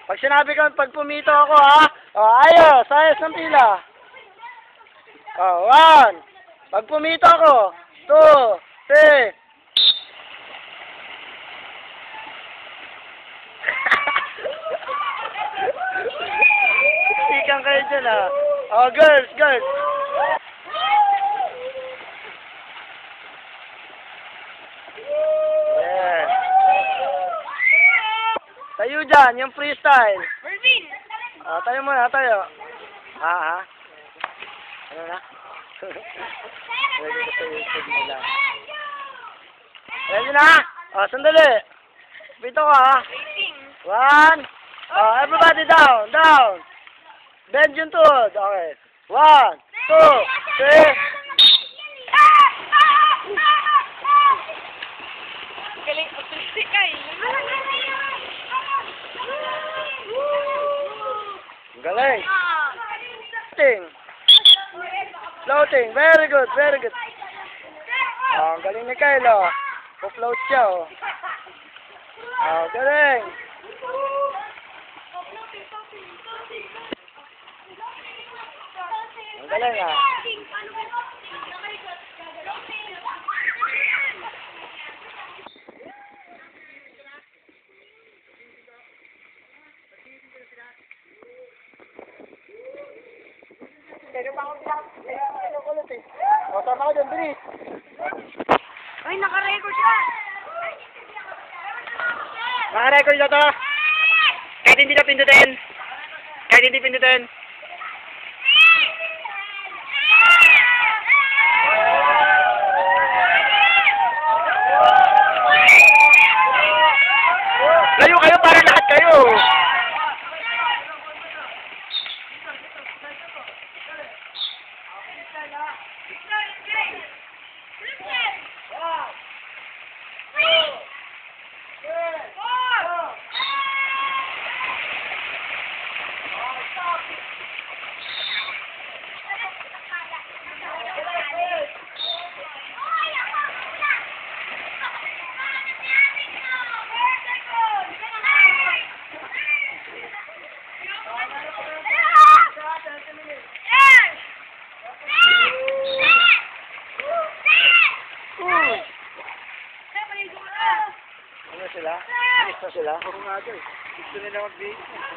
Pag sinabi ko, pag pumito ako, ha? O, ayos, ayos ng pila. O, 1. Pag pumito ako, 2, 3. Sikan kayo dyan, ha? O, girls, girls. Yeah. Tayo dyan, yung freestyle. Mervin! Tayo muna, tayo. Ha? Ano na? Ready na sa YouTube nila. Ready na? Sandali. Pito ka, ha? 1. Everybody down, down. Bend yung tuhod. Okay. 1, 2, 3. Galing autistic ka eh. Galing. Floating. Floating. Very good, very good. Ang galing ni Kyle, po-float siya, galing. Ang galing, Pero pa ako pinakulot eh. Sama ko dyan, bilis. Ay, naka-record siya. Naka-record na to. Kahit hindi na pindutin. Kahit hindi pindutin. Layo kayo para lahat kayo. Ano sila? Gusto sila? Gusto nila mag-bake.